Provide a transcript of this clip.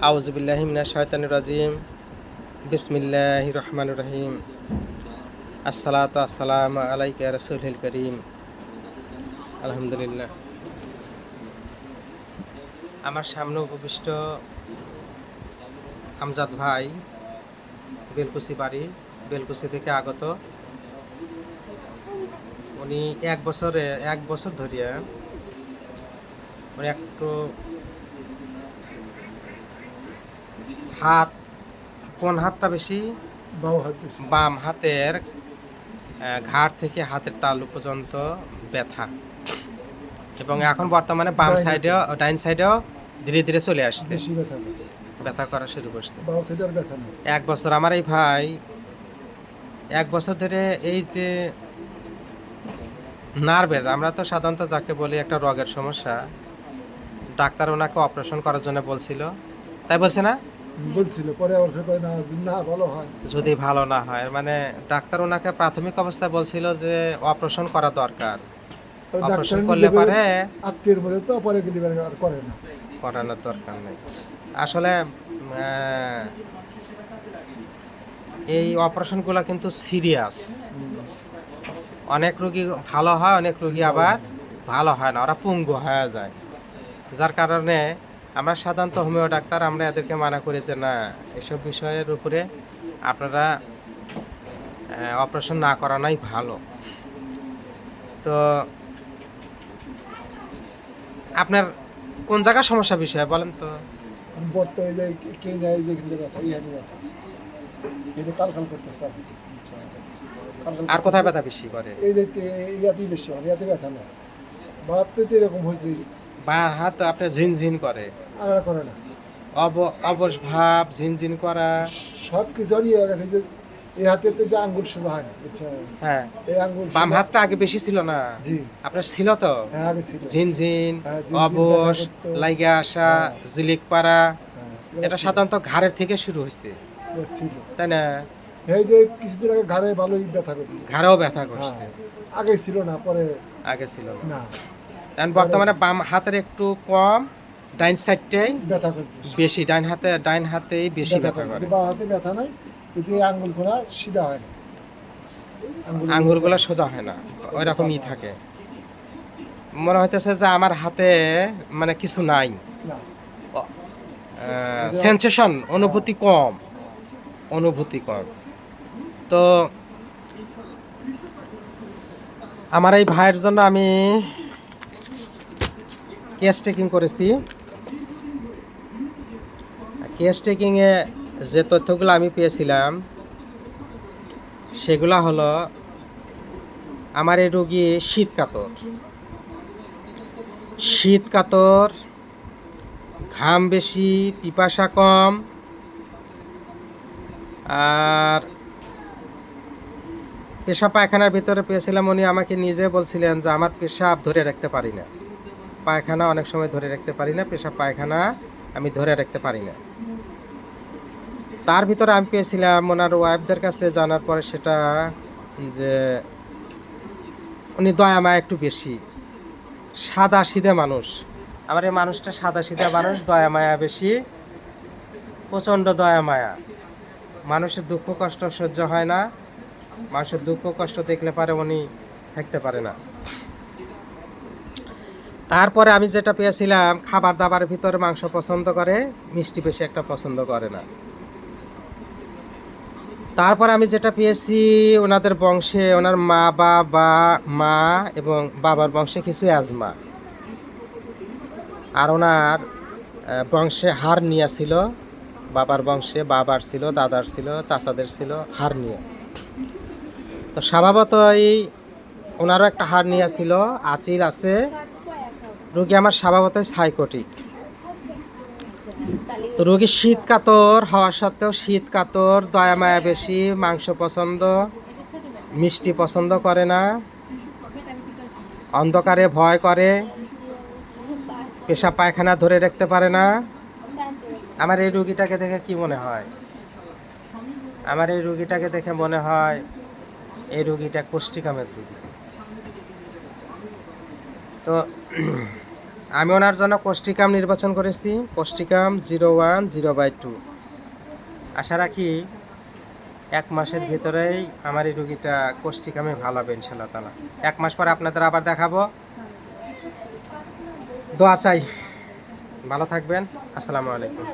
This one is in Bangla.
আউযুবিল্লাহি মিনাশ শাইতানির রাজিম। বিসমিল্লাহির রহমানির রহিম। আসসালাতু আসসালামু আলাইকা ইয়া রাসূলুল কারীম। আলহামদুলিল্লাহ। আমার সামনে উপবিষ্ট আমজাদ ভাই, বেলকুচি বাড়ি, বেলকুচি থেকে আগত। উনি এক বছর ধরিয়া উনি একটু হাত, কোন হাতটা বেশি? বাম হাত বেশি। বাম হাতের ঘাড় থেকে হাতের তালু পর্যন্ত ব্যথা, এবং এখন বর্তমানে বাম সাইডেও ডাইন সাইডেও ধীরে ধীরে চলে আসছে, বেশি ব্যথা করে। ব্যথা করা শুরু করছে। বাম সাইডে আর ব্যথা নেই। এক বছর আমার এই ভাই এক বছর ধরে এই যে নার্ভের, আমরা তো সাধারণত যাকে বলি একটা রোগের সমস্যা, ডাক্তার ওনাকে অপারেশন করার জন্য বলছিল, তাই বলছে না? বলছিল, পরে আবার কয় না, যদি না ভালো হয়। যদি ভালো না হয়, মানে ডাক্তার ওনাকে প্রাথমিক অবস্থায় বলছিল যে অপারেশন করা দরকার, পরে অপারেশন ডাক্তার করলে নিজে পারে আত্মীয়ের মধ্যে তো পরে ডেলিভারি আর করে না। করানোর দরকার নেই। আসলে এই অপারেশনগুলো কিন্তু সিরিয়াস। অনেক রোগী ভালো হয়, অনেক রোগী আবার ভালো হয় না, ওরা পঙ্গু হয়ে যায়। যার কারণে আমরা সাধারণত হোমিও ডাক্তার আমরা এদেরকে মানা করি যে না, এসব বিষয়ের উপরে আপনারা অপারেশন না করানোই ভালো। তো আপনার কোন জায়গার সমস্যা বিষয়ে বলেন তো? আমি বর্তমানে যাই কে নেয় যে কিন্তু ব্যথা, ইহানি ব্যথা, এটা কালকাল করতেছে। আর কোথায় ব্যথা বেশি করে? এই যে ইয়াতেই বেশি হয়, ইয়াতে ব্যথা নেই। বাত তো এরকম হয়েছে, বা হাত আপনার ঝিনঝিন করে, আর আর করে না। অবশ ভাব, ঝিনঝিন করা, সব কিছু ইয়ে হয়ে গেছে যে এই হাতে তো যে আঙ্গুল সোজা হয় না, বুঝছেন? হ্যাঁ। এই আঙ্গুল বাম সোজা- হাতটা আগে বেশি ছিল না? জি, আপনার ছিল তো হ্যাঁ আগে ছিল। ঝিনঝিন, হ্যাঁ, ঝিনঝিন অবশ, ব্যথা করতো। লাইগা আসা, হ্যাঁ। জিলিক পাড়া, হ্যাঁ, এটা সাধারণত ঘাড়ের থেকে শুরু হয়েছে, ছিল। তাই না? এই যে কিছুদিন আগে ঘাড়ে ভালোই ব্যথা করতো। ঘাড়েও ব্যথা করছে, হ্যাঁ, আগে ছিল না, পরে আগে ছিল না। না এখন বর্তমানে বাম হাতের একটু কম, ডাইন সাইডটাই ব্যথা করতো, বেশি, ডাইন হাতেই বেশি ব্যথা করে। বা হাতে ব্যথা নাই, যদি এই আঙ্গুলগুলা সিধা হয় না, আঙ্গুলগুলো সোজা হয় না, ওই রকমই থাকে। মনে হইতেছে যে আমার হাতে মানে কিছু নাই, না। সেন্সেশন, অনুভূতি কম, অনুভূতি কম। তো আমার এই ভাইয়ের জন্য আমি কেস টেকিং করেছি। কেস টেকিংয়ে যে তথ্যগুলো আমি পেয়েছিলাম সেগুলা হলো, আমার এই রোগী শীত কাতর, ঘাম বেশি, পিপাসা কম, আর পেশাব পায়খানার ভিতরে পেয়েছিলাম। উনি আমাকে নিজে বলছিলেন যে আমার পেশাব ধরে রাখতে পারি না, পায়খানা অনেক সময় ধরে রাখতে পারি না, পেশাব পায়খানা আমি ধরে রাখতে পারি না। তার ভিতরে আমি পেয়েছিলাম ওনার ওয়াইফদের কাছে জানার পরে সেটা যে উনি দয়া মায়া একটু বেশি, সাদা সিধে মানুষ। আমার এই মানুষটা সাদা সিধে মানুষ, দয়া মায়া বেশি, প্রচণ্ড দয়া মায়া। মানুষের দুঃখ কষ্ট সহ্য হয় না, মানুষের দুঃখ কষ্ট দেখলে পারে উনি থাকতে পারে না। তারপরে আমি যেটা পেয়েছিলাম, খাবার দাবারের ভিতরে মাংস পছন্দ করে, মিষ্টি বেশি একটা পছন্দ করে না। তারপর আমি যেটা পেয়েছি, ওনাদের বংশে, ওনার মা এবং বাবার বংশে কিছু অ্যাজমা, আর ওনার বংশে হার্নিয়া ছিল, বাবার বংশে বাবার ছিল, দাদার ছিল, চাচাদের ছিল হার্নিয়া। তো স্বভাবতই ওনারও একটা হার্নিয়া ছিল, আচিল আছে। রোগী আমার স্বভাবতই সাইকোটিক। তো রোগী শীত কাতর হওয়া সত্ত্বেও, শীত কাতর, দয়া মায়া বেশি, মাংস পছন্দ, মিষ্টি পছন্দ করে না, অন্ধকারে ভয় করে, পেশাব পায়খানা ধরে রাখতে পারে না। আমার এই রুগীটাকে দেখে কি মনে হয়? আমার এই রুগীটাকে দেখে মনে হয় এই রুগীটা কোষ্ঠিকামের রুগী। তো আমি ওনার জন্য কোষ্টিকাম নির্বাচন করেছি, কোষ্টিকাম 01/0/2। আশা রাখি 1 মাসের ভিতরেই আমার এই রুগীটা কোষ্টিকামে ভালো হবে ইনশাল্লাহ তাআলা। 1 মাস পর আপনাদের আবার দেখাবো। দোয়া চাই। ভালো থাকবেন। আসসালামু আলাইকুম।